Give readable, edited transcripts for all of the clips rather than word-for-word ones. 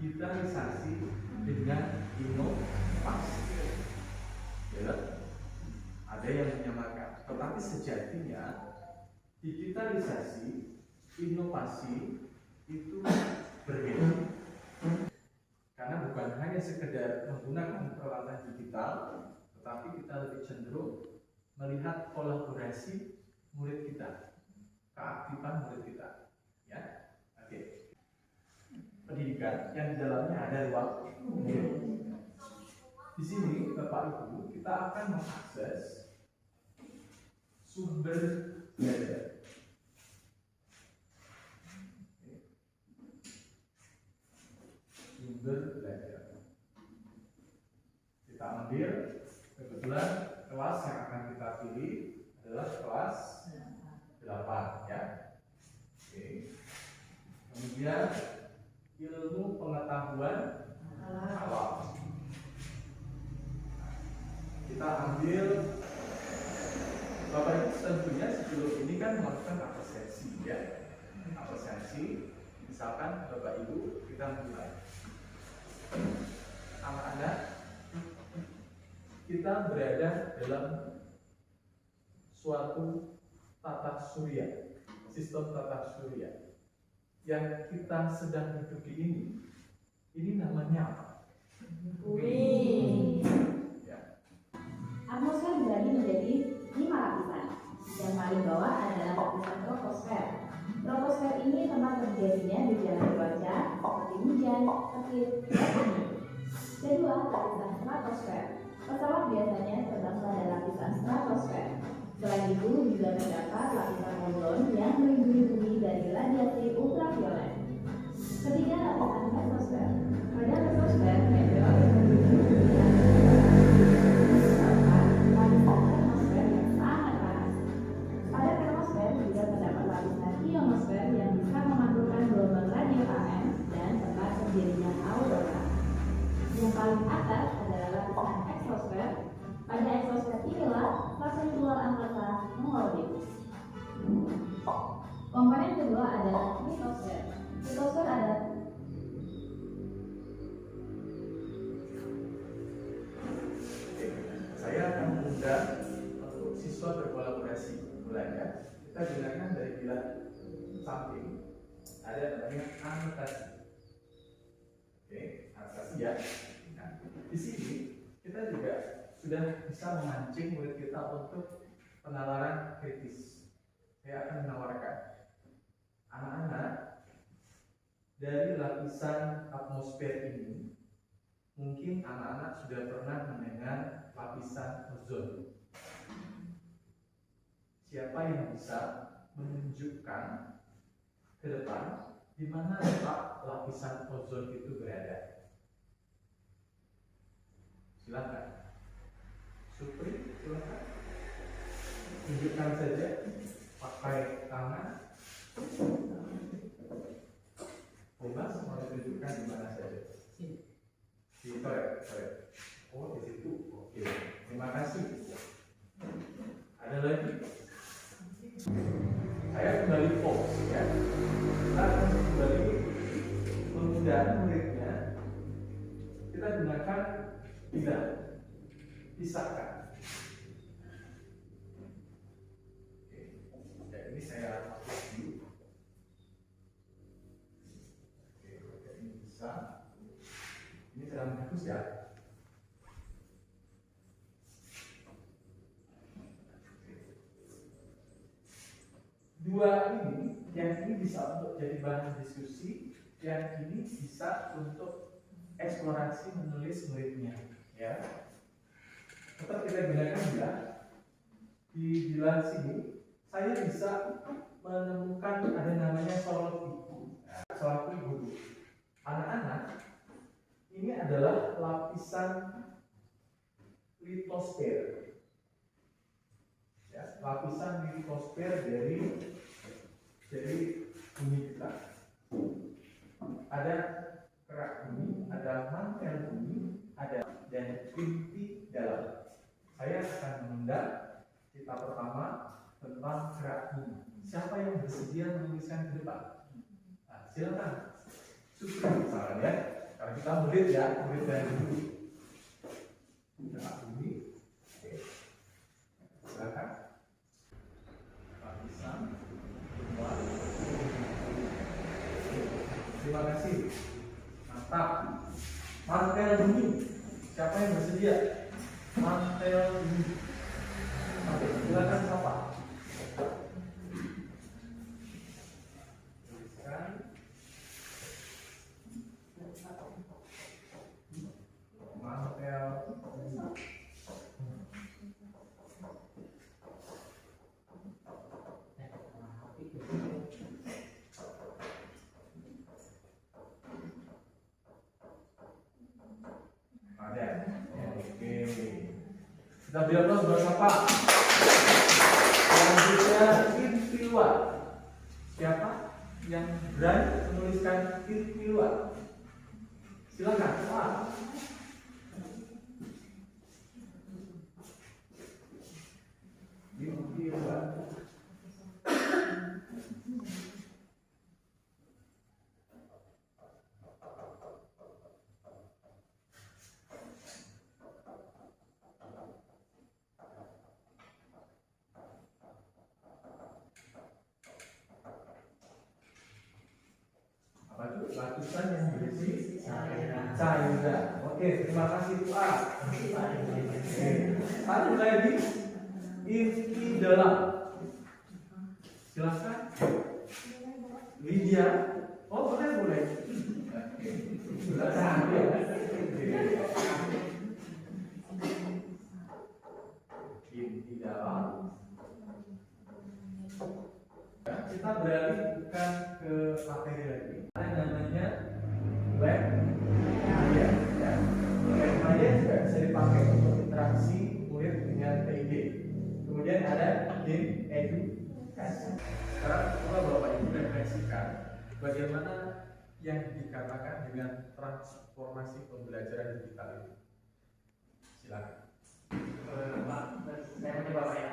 digitalisasi dengan inovasi. Ya, ada yang menyamakan, tetapi sejatinya digitalisasi, inovasi itu berbeda. Karena bukan hanya sekedar menggunakan peralatan digital, tetapi kita lebih cenderung melihat kolaborasi murid kita, keaktifan murid kita. Ya, oke. Pendidikan yang di dalamnya ada ruang murid. Di sini Bapak Ibu kita akan mengakses sumber belajar. Sumber belajar. Kita ambil, kebetulan kelas yang akan kita pilih adalah kelas 8 ya. Oke. Kemudian ilmu pengetahuan alam. Kita ambil, Bapak Ibu tentunya sebelum ini kan melakukan apresiasi ya. Apresiasi, misalkan Bapak Ibu kita mulai. Anak-anak, kita berada dalam suatu tata surya, sistem tata surya yang kita sedang hidup ini namanya apa? Bumi. Ya. Atmosfer dibagi menjadi 5 lapisan. Yang paling bawah adalah lapisan troposfer. Troposfer ini tempat terjadinya gejala cuaca seperti hujan, petir, dan angin. Kedua, lapisan stratosfer. Pesawat biasanya terbang pada lapisan stratosfer. Selain itu juga terdapat lapisan ozon yang melindungi bumi dari radiasi ultraviolet. Ketiga, lapisan mesosfer. Pada mesosfer, meteor lapisan termosfer yang sangat panas. Pada termosfer juga terdapat lapisan ionosfer yang bisa memantulkan gelombang radio AM dan tempat terjadinya aurora. Yang paling atas adalah lapisan eksosfer. Pada eksosfer inilah fase luar angkasa mengorbit. Komponen kedua adalah litosfer. Litosfer adalah Saya akan mengundang untuk siswa berkolaborasi mulai ya. Kita gunakan dari bilah samping ada namanya anotasi. Oke, anotasi ya. Nah, di sini kita juga sudah bisa memancing murid kita untuk penalaran kritis. Saya akan menawarkan anak-anak dari lapisan atmosfer ini. Mungkin anak-anak sudah pernah mendengar lapisan ozon. Siapa yang bisa menunjukkan ke depan di mana letak lapisan ozon itu berada? Silakan. Supri, silakan. Tunjukkan saja pakai tangan. Bebas mau tunjukkan di mana saja. Correct. Oh, di situ. Oke. Terima kasih. Ada lagi? Saya kembali fokus ya. Kita akan kembali mengundang muridnya. Kita gunakan bilah. Pisahkan. Oke. Ya, ini saya hapus dulu. Oke, ini bisa. Ini sedang dihapus ya. Dua ini, yang ini bisa untuk jadi bahan diskusi, yang ini bisa untuk eksplorasi menulis muridnya, ya. Tetap kita gunakan bilah. Di bilah sini, saya bisa menemukan ada namanya solapi. Solapi guru. Anak-anak, ini adalah lapisan litosfer. Ya, lapisan litosfer dari bumi kita. Ada kerak bumi, ada mantel bumi, ada dan inti dalam. Saya akan mengundang kita pertama tentang kerak bumi. Siapa yang bersedia menuliskan ke depan? Nah, silakan. Supri misalnya ya. Karena kita murid ya, murid dari dulu. Nah, ini, oke. Silakan. Lapisan kedua. Terima kasih. Mantap. Mantel bunyi. Siapa yang bersedia? Mantel bunyi. Oke, silakan siapa? Tuliskan. Mantel bunyi. Ada. Oke. Kita beri aplaus buat siapa? Selanjutnya inti luar. Siapa yang berani menuliskan inti luar? Silakan. Pak. Inti luar. Apa itu? Lapisan yang berisi cairan. Oke, terima kasih Bu A. Oke. Satu lagi inti dalam. Silakan. Lydia. Oh boleh boleh. Oke. Silakan. Inti dalam. Kita beralihkan ke materi lagi. Ada namanya web maya. Ya. Web maya juga bisa dipakai untuk interaksi murid dengan PID. Kemudian ada game edukasi. Sekarang coba Bapak Ibu referensikan bagaimana yang dikatakan dengan transformasi pembelajaran digital itu. Silakan. Saya mencoba Pak ya.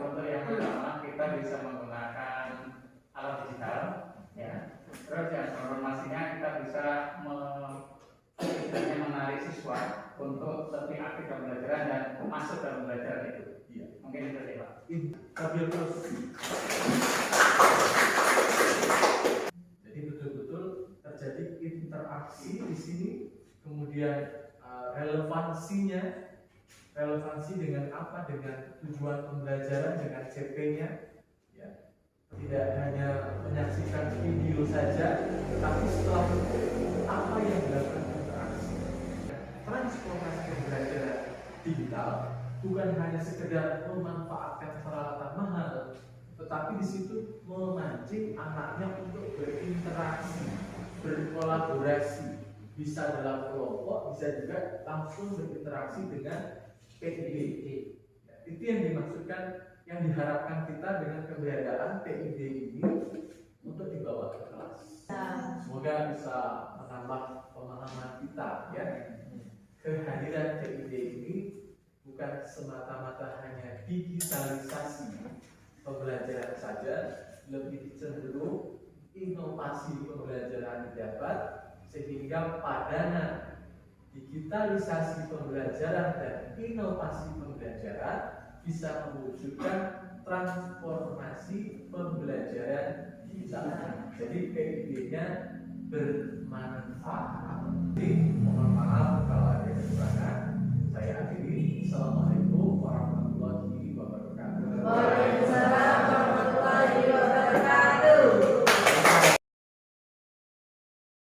Untuk yang pertama kita bisa menggunakan alat digital, ya. Terus yang transformasinya kita bisa menarik siswa untuk lebih aktif dalam pembelajaran dan masuk dalam pembelajaran itu. Iya. Mungkin itu ya Pak. Sambil terus. Jadi betul-betul terjadi interaksi di sini, kemudian relevansi dengan apa, dengan tujuan pembelajaran, dengan CP-nya, ya. Tidak hanya menyaksikan video saja, tetapi setelah itu apa yang dilakukan interaksi. Transformasi pembelajaran digital bukan hanya sekedar memanfaatkan peralatan mahal, tetapi di situ memancing anaknya untuk berinteraksi, berkolaborasi, bisa dalam kelompok, bisa juga langsung berinteraksi dengan PID. Itu yang dimaksudkan, yang diharapkan kita dengan keberadaan PID ini untuk dibawa ke kelas. Semoga bisa menambah pemahaman kita, ya. Kehadiran PID ini bukan semata-mata hanya digitalisasi pembelajaran saja, lebih cenderung inovasi pembelajaran didapat, sehingga padanan digitalisasi pembelajaran dan inovasi pembelajaran bisa mewujudkan transformasi pembelajaran digital. Jadi PID-nya bermanfaat.